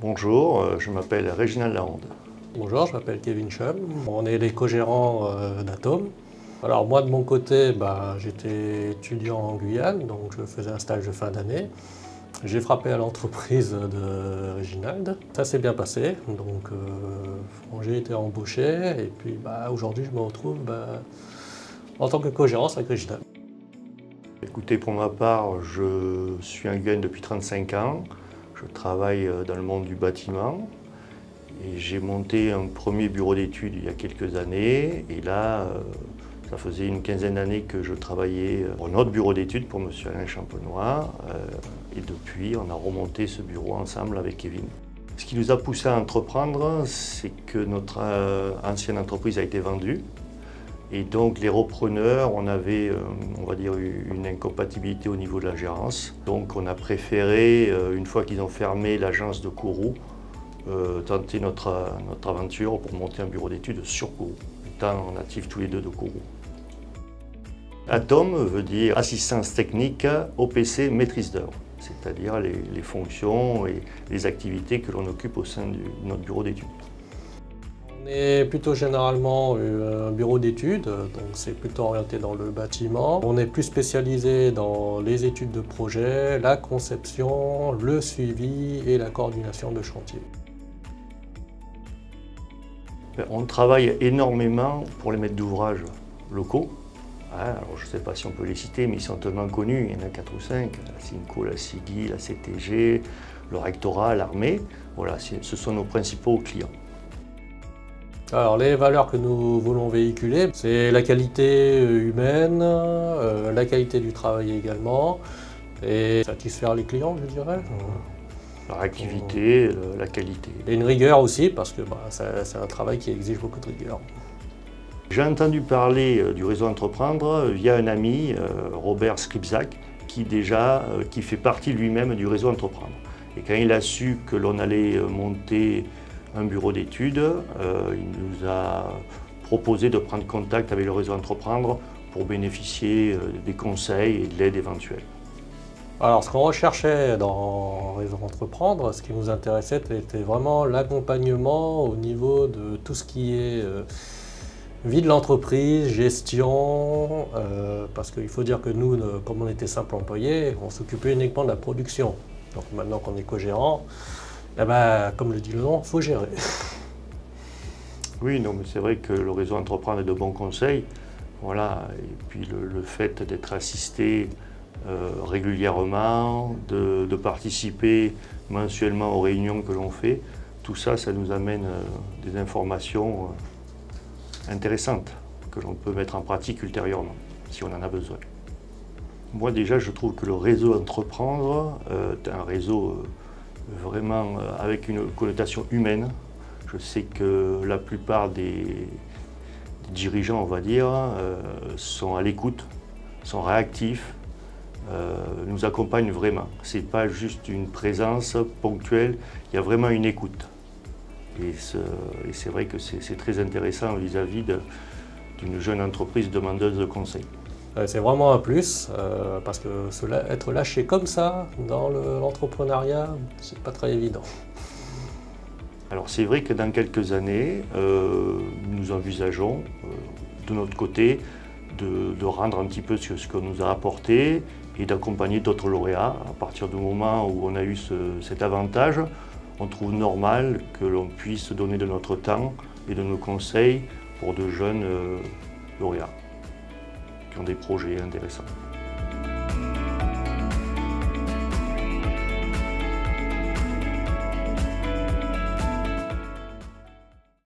Bonjour, je m'appelle Réginald Laonde. Bonjour, je m'appelle Kevin Chum. On est les co-gérants d'Atom. Alors moi de mon côté, j'étais étudiant en Guyane, donc je faisais un stage de fin d'année. J'ai frappé à l'entreprise de Réginald. Ça s'est bien passé, donc j'ai été embauché et puis aujourd'hui je me retrouve en tant que co-gérant avec Réginald. Écoutez, pour ma part, je suis en Guyane depuis 35 ans. Je travaille dans le monde du bâtiment et j'ai monté un premier bureau d'études il y a quelques années. Et là, ça faisait une quinzaine d'années que je travaillais pour notre bureau d'études pour M. Alain Champenois. Et depuis, on a remonté ce bureau ensemble avec Kevin. Ce qui nous a poussé à entreprendre, c'est que notre ancienne entreprise a été vendue. Et donc les repreneurs, on avait, on va dire, une incompatibilité au niveau de la gérance. Donc on a préféré, une fois qu'ils ont fermé l'agence de Kourou, tenter notre aventure pour monter un bureau d'études sur Kourou, étant natifs tous les deux de Kourou. ATOM veut dire assistance technique OPC maîtrise d'œuvre, c'est-à-dire les fonctions et les activités que l'on occupe au sein de notre bureau d'études. On est plutôt généralement un bureau d'études, donc c'est plutôt orienté dans le bâtiment. On est plus spécialisé dans les études de projet, la conception, le suivi et la coordination de chantier. On travaille énormément pour les maîtres d'ouvrage locaux. Alors, je ne sais pas si on peut les citer, mais ils sont tellement connus, il y en a 4 ou 5. La CINCO, la CIGI, la CTG, le rectorat, l'armée. Voilà, ce sont nos principaux clients. Alors les valeurs que nous voulons véhiculer, c'est la qualité humaine, la qualité du travail également, et satisfaire les clients, je dirais. La réactivité, la qualité. Et une rigueur aussi, parce que c'est un travail qui exige beaucoup de rigueur. J'ai entendu parler du réseau Entreprendre via un ami, Robert Skripczak, qui fait partie lui-même du réseau Entreprendre. Et quand il a su que l'on allait monter un bureau d'études, il nous a proposé de prendre contact avec le réseau Entreprendre pour bénéficier des conseils et de l'aide éventuelle. Alors ce qu'on recherchait dans Réseau Entreprendre, ce qui nous intéressait, c'était vraiment l'accompagnement au niveau de tout ce qui est vie de l'entreprise, gestion, parce qu'il faut dire que nous, comme on était simple employé, on s'occupait uniquement de la production. Donc maintenant qu'on est co-gérant, comme le dit le nom, il faut gérer. Oui, non, mais c'est vrai que le réseau Entreprendre est de bons conseils. Voilà. Et puis le fait d'être assisté régulièrement, de participer mensuellement aux réunions que l'on fait, tout ça, ça nous amène des informations intéressantes que l'on peut mettre en pratique ultérieurement, si on en a besoin. Moi déjà, je trouve que le réseau Entreprendre est un réseau vraiment avec une connotation humaine. Je sais que la plupart des dirigeants, on va dire, sont à l'écoute, sont réactifs, nous accompagnent vraiment. Ce n'est pas juste une présence ponctuelle, il y a vraiment une écoute. Et c'est vrai que c'est très intéressant vis-à-vis d'une jeune entreprise demandeuse de conseils. C'est vraiment un plus, parce que être lâché comme ça dans l'entrepreneuriat, c'est pas très évident. Alors c'est vrai que dans quelques années, nous envisageons de notre côté de rendre un petit peu ce qu'on nous a apporté et d'accompagner d'autres lauréats. À partir du moment où on a eu cet avantage, on trouve normal que l'on puisse donner de notre temps et de nos conseils pour de jeunes lauréats qui ont des projets intéressants.